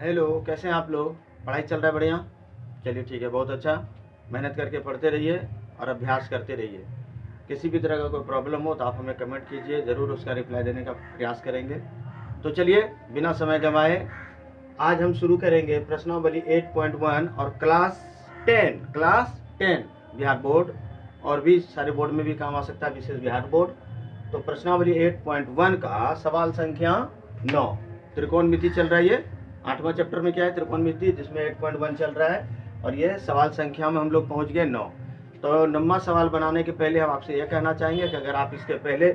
Hello, कैसे हैं आप लोग? पढ़ाई चल रहा है बढ़िया? चलिए ठीक है, बहुत अच्छा। मेहनत करके पढ़ते रहिए और अभ्यास करते रहिए। किसी भी तरह का कोई प्रॉब्लम हो तो आप हमें कमेंट कीजिए, ज़रूर उसका रिप्लाई देने का प्रयास करेंगे। तो चलिए बिना समय गंवाए आज हम शुरू करेंगे प्रश्नावली 8.1 और क्लास 10 बिहार बोर्ड, और भी सारे बोर्ड में भी काम आ सकता है, विशेष बिहार बोर्ड। तो प्रश्नावली 8.1 का सवाल संख्या 9, त्रिकोणमिति चल रहा है। ये 8वां चैप्टर में क्या है, त्रिकोणमिति, जिसमें 8.1 चल रहा है और ये सवाल संख्या में हम लोग पहुंच गए 9। तो 9वां सवाल बनाने के पहले हम आपसे यह कहना चाहेंगे कि अगर आप इसके पहले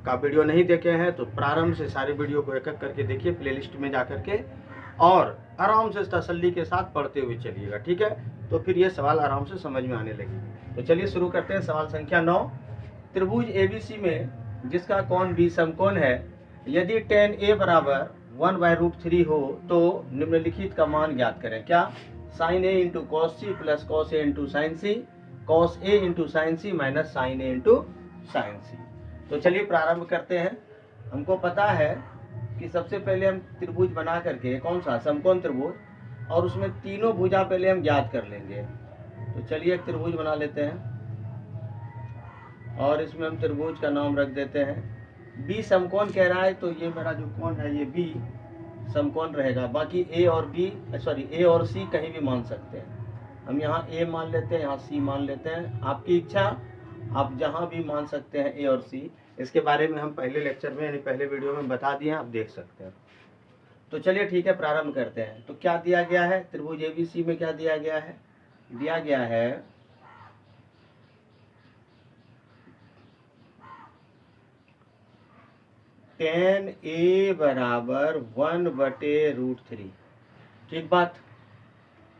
का वीडियो नहीं देखे हैं तो प्रारंभ से सारे वीडियो को एक एक करके देखिए, प्लेलिस्ट में जा करके, और आराम से तसल्ली के साथ पढ़ते हुए चलिएगा, ठीक है? तो फिर ये सवाल आराम से समझ में आने लगेगी। तो चलिए शुरू करते हैं। सवाल संख्या 9, त्रिभुज एबीसी में जिसका कोण बी समकोण है, यदि tan a बराबर 1/√3 हो तो निम्नलिखित का मान ज्ञात करें। क्या? sin a into cos C plus cos A into sine C, cos A into sine C minus sine A into sine C. तो चलिए प्रारंभ करते हैं। हमको पता है कि सबसे पहले हम त्रिभुज बना करके, कौन सा, समकोण त्रिभुज, और उसमें तीनों भुजा पहले हम ज्ञात कर लेंगे। तो चलिए एक त्रिभुज बना लेते हैं और इसमें हम त्रिभुज का नाम रख देते हैं बी समकोण कह रहा है, तो ये मेरा जो कोण है ये बी समकोण रहेगा। बाकी ए और सी कहीं भी मान सकते हैं। हम यहाँ ए मान लेते हैं, यहाँ सी मान लेते हैं, आपकी इच्छा, आप जहाँ भी मान सकते हैं ए और सी। इसके बारे में हम पहले लेक्चर में यानी पहले वीडियो में बता दिए हैं, आप देख सकते हैं। तो चलिए ठीक है, प्रारंभ करते हैं। तो क्या दिया गया है त्रिभुज एबीसी में? क्या दिया गया है? दिया गया है tan a बराबर 1/√3। ठीक बात।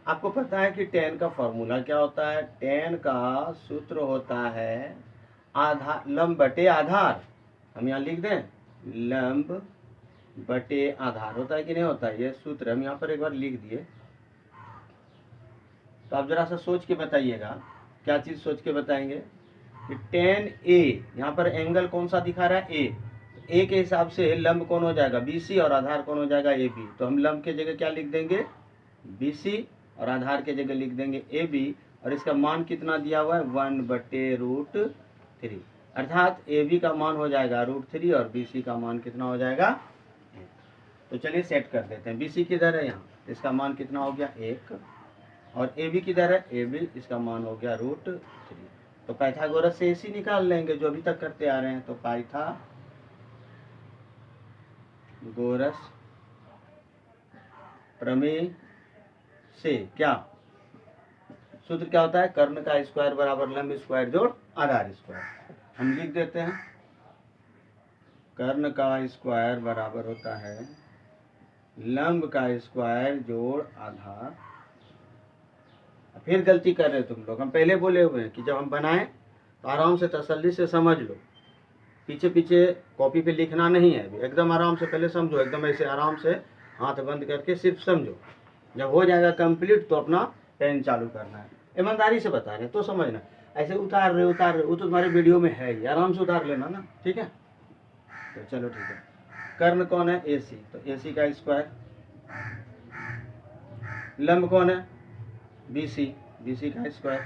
आपको पता है कि tan का फॉर्मूला क्या होता है? tan का सूत्र होता है आधार लंब बटे आधार। हम यहाँ लिख दें, लंब बटे आधार होता है कि नहीं होता है? ये सूत्र हम यहाँ पर एक बार लिख दिए। तो आप जरा सा सोच के बताइएगा, क्या चीज सोच के बताएंगे कि tan a, यहाँ पर एंगल कौन सा दिखा रहा है? a। ए के हिसाब से लंब कौन हो जाएगा? BC, और आधार कौन हो जाएगा? AB। तो हम लंब के जगह क्या लिख देंगे? BC, और आधार के जगह लिख देंगे AB, और इसका मान कितना दिया हुआ है? 1/√3, अर्थात AB का मान हो जाएगा √3 और BC का मान कितना हो जाएगा? 1। तो चलिए सेट कर देते हैं। BC किधर है? यहाँ, इसका मान कितना हो गया? 1, और AB किधर है? AB, इसका मान हो गया √3। तो पाइथागोरस से AC निकाल लेंगे, जो अभी तक करते आ रहे हैं। तो पाइथागोरस प्रमेय से क्या सूत्र क्या होता है? कर्ण का स्क्वायर बराबर लंब स्क्वायर जोड़ आधार स्क्वायर। हम लिख देते हैं, कर्ण का स्क्वायर बराबर होता है लंब का स्क्वायर जोड़ आधार। फिर गलती कर रहे हो तुम लोग, हम पहले बोले हुए हैं कि जब हम बनाएं तो आराम से तसल्ली से समझ लो, पीछे पीछे कॉपी पे लिखना नहीं है। एकदम आराम से पहले समझो, एकदम ऐसे आराम से हाथ बंद करके सिर्फ समझो। जब हो जाएगा कंप्लीट तो अपना पेन चालू करना है। ईमानदारी से बता रहे तो समझना, ऐसे उतार रहे वो तो तुम्हारे वीडियो में है ही, आराम से उतार लेना ना, ठीक है? तो चलो ठीक है। कर्ण कौन है? AC, तो AC का स्क्वायर। लंब कौन है? BC, BC का स्क्वायर।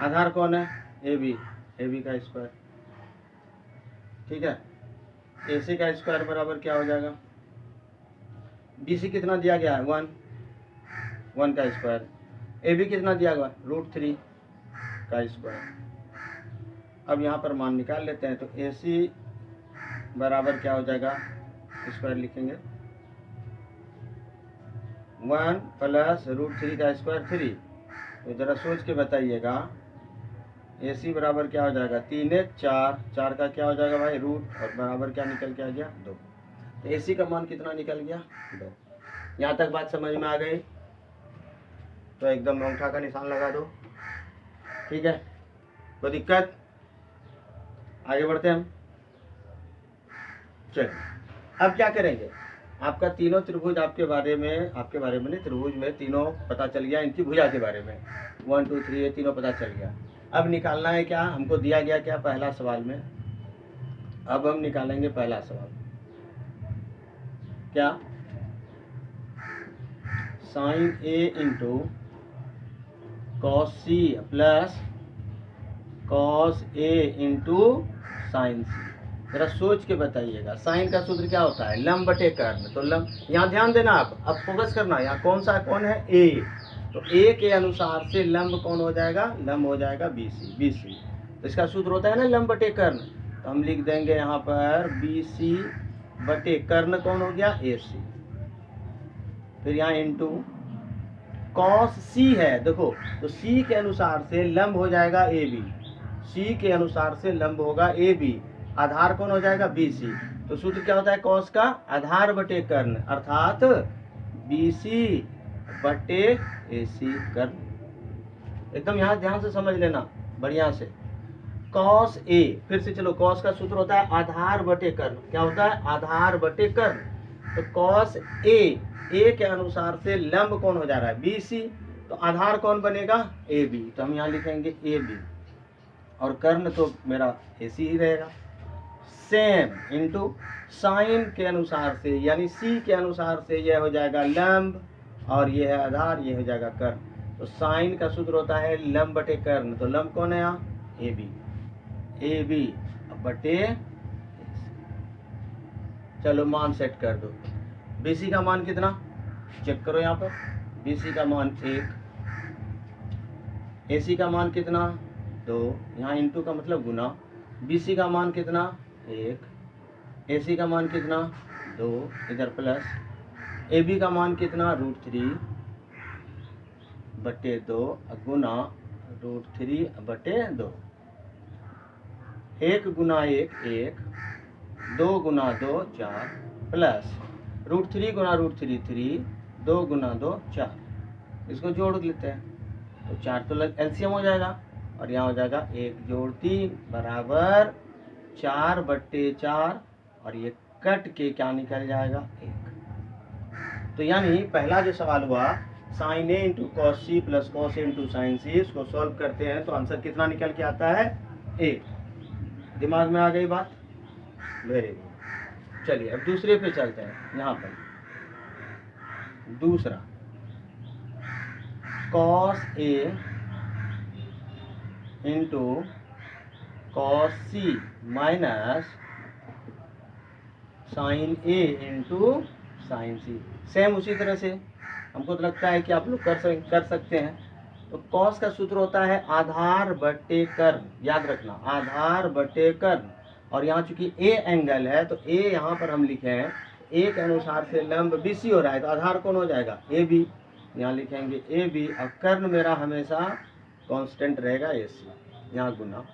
आधार कौन है? AB, AB का स्क्वायर। ठीक है। AC का स्क्वायर बराबर क्या हो जाएगा? BC कितना दिया गया है? 1 का स्क्वायर। AB कितना दिया गया? √3 का स्क्वायर। अब यहाँ पर मान निकाल लेते हैं। तो AC बराबर क्या हो जाएगा? स्क्वायर लिखेंगे, 1 प्लस √3 का स्क्वायर 3। तो जरा सोच के बताइएगा, AC बराबर क्या हो जाएगा? 3 1 4, 4 का क्या हो जाएगा भाई? रूट, और बराबर क्या निकल के आ गया? 2। तो AC का मान कितना निकल गया? 2। यहाँ तक बात समझ में आ गई? तो एकदम अंगूठा का निशान लगा दो, ठीक है? कोई दिक्कत? आगे बढ़ते हैं हम। चलिए अब क्या करेंगे, आपका तीनों त्रिभुज आपके बारे में नहीं, त्रिभुज में तीनों पता चल गया, इनकी भुजा के बारे में 1 2 3 ये तीनों पता चल गया। अब निकालना है क्या? हमको दिया गया क्या पहला सवाल में? अब हम निकालेंगे पहला सवाल। क्या? Sine A into cos C plus cos A into sine C. जरा सोच के बताइएगा, साइन का सूत्र क्या होता है? लंब बटे कर्ण। तो लंब, यहाँ ध्यान देना, आप अब फोकस करना, यहाँ कौन है? ए। तो ए के अनुसार से लंब कौन हो जाएगा? लंब हो जाएगा बी सी। बी सी तो इसका सूत्र होता है ना लंब बटे कर्ण। तो हम लिख देंगे यहाँ पर बी सी बटे कर्ण कौन हो गया? ए सी। फिर यहाँ इंटू कॉस सी है, देखो तो सी के अनुसार से लंब हो जाएगा ए बी। सी के अनुसार से लंब होगा ए बी, आधार कौन हो जाएगा? B C. तो सूत्र क्या होता है कॉस का? आधार बटे कर्ण, अर्थात बी सी बटे ए सी कर्ण। एकदम यहाँ ध्यान से समझ लेना बढ़िया से। कॉस ए, फिर से चलो, कॉस का सूत्र होता है आधार बटे कर्ण। क्या होता है? आधार बटे कर्ण। तो कॉस ए के अनुसार से लंब कौन हो जा रहा है? B C. तो आधार कौन बनेगा? A B. तो हम यहाँ लिखेंगे ए बी, और कर्ण तो मेरा ए सी ही रहेगा। सेम इंटू साइन के अनुसार से, यानी सी के अनुसार से यह हो जाएगा लंब, और ये है आधार, ये हो जाएगा कर्ण। तो साइन का सूत्र होता है लंब बटे कर्ण। तो लंब कौन है यहाँ? A B. ए बी बटे, चलो मान सेट कर दो। बी सी का मान कितना? चेक करो यहाँ पर, बी सी का मान 1, ए सी का मान कितना? 2, यहाँ इंटू का मतलब गुना। बी सी का मान कितना? 1, ए सी का मान कितना? 2, इधर प्लस ए बी का मान कितना? √3 बटे 2 गुना √3 बटे 2। 1 गुना 1 1, 2 गुना 2 4, प्लस √3 गुना √3 3, 2 गुना 2 4। इसको जोड़ लेते हैं तो 4 तो एलसीएम हो जाएगा, और यहाँ हो जाएगा 1 जोड़ 3 बराबर 4 बटे 4, और ये कट के क्या निकल जाएगा? 1। तो यानी पहला जो सवाल हुआ sine A into cos C plus cos A into sine C, इसको सॉल्व करते हैं तो आंसर कितना निकल के आता है? 1। दिमाग में आ गई बात? Very good. चलिए अब दूसरे पे चलते हैं। यहाँ पर दूसरा, cos A into cos C minus sine A into sine C. Same उसी तरह से हमको तो लगता है कि आप लोग कर सकते हैं। तो कॉस का सूत्र होता है आधार बटे कर्ण, याद रखना, आधार बटे कर्ण। और यहाँ चूंकि ए एंगल है तो ए यहाँ पर हम लिखे हैं, ए के अनुसार से लंब बी सी हो रहा है, तो आधार कौन हो जाएगा? A B. यहाँ लिखेंगे ए बी, और कर्ण मेरा हमेशा कांस्टेंट रहेगा ए सी। यहाँ गुना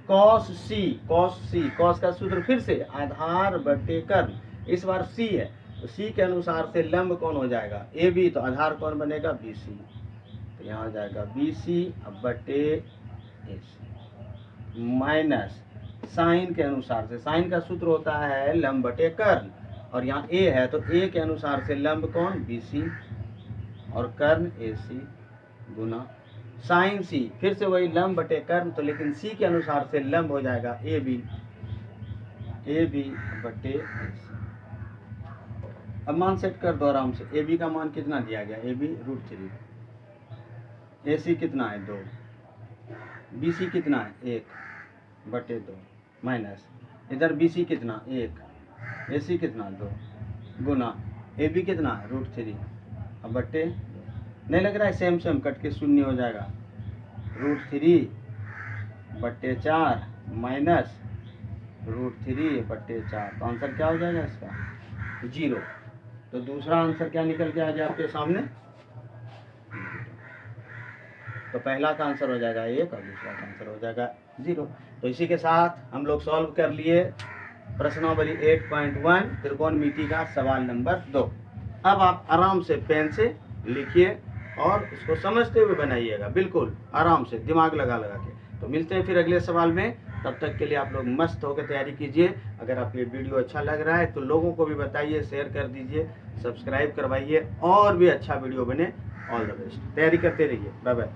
कॉस सी, कॉस का सूत्र फिर से आधार बटे कर्ण, इस बार सी है तो सी के अनुसार से लंब कौन हो जाएगा? A B. तो आधार कौन बनेगा? B C. तो यहाँ आ जाएगा बी सी बटे ए सी माइनस साइन के अनुसार से, साइन का सूत्र होता है लंब बटे कर्ण, और यहाँ ए है तो ए के अनुसार से लंब कौन? बी सी, और कर्ण ए सी गुना साइन सी, फिर से वही लंब बटे कर्ण, तो लेकिन सी के अनुसार से लंब हो जाएगा ए बी बटे ए सी। अब मान सेट कर दो आराम से। ए बी का मान कितना दिया गया? ए बी √3, ए सी कितना है? 2, बी सी कितना है? 1 बटे 2, माइनस इधर बी सी कितना? 1, ए सी कितना? 2 गुना ए बी कितना? √3 अब बटे, नहीं लग रहा है? सेम कट के शून्य हो जाएगा। √3 बटे 4 माइनस √3 बटे 4, तो आंसर क्या हो जाएगा इसका? 0। तो दूसरा आंसर क्या निकल के आ जाए आपके सामने? तो पहला का आंसर हो जाएगा 1 और दूसरा का आंसर हो जाएगा 0। तो इसी के साथ हम लोग सॉल्व कर लिए प्रश्नावली 8.1 त्रिकोणमिति का सवाल नंबर 2। अब आप आराम से पेन से लिखिए और इसको समझते हुए बनाइएगा, बिल्कुल आराम से दिमाग लगा के। तो मिलते हैं फिर अगले सवाल में, तब तक के लिए आप लोग मस्त होकर तैयारी कीजिए। अगर आपको ये वीडियो अच्छा लग रहा है तो लोगों को भी बताइए, शेयर कर दीजिए, सब्सक्राइब करवाइए, और भी अच्छा वीडियो बने। ऑल द बेस्ट, तैयारी करते रहिए। Bye bye.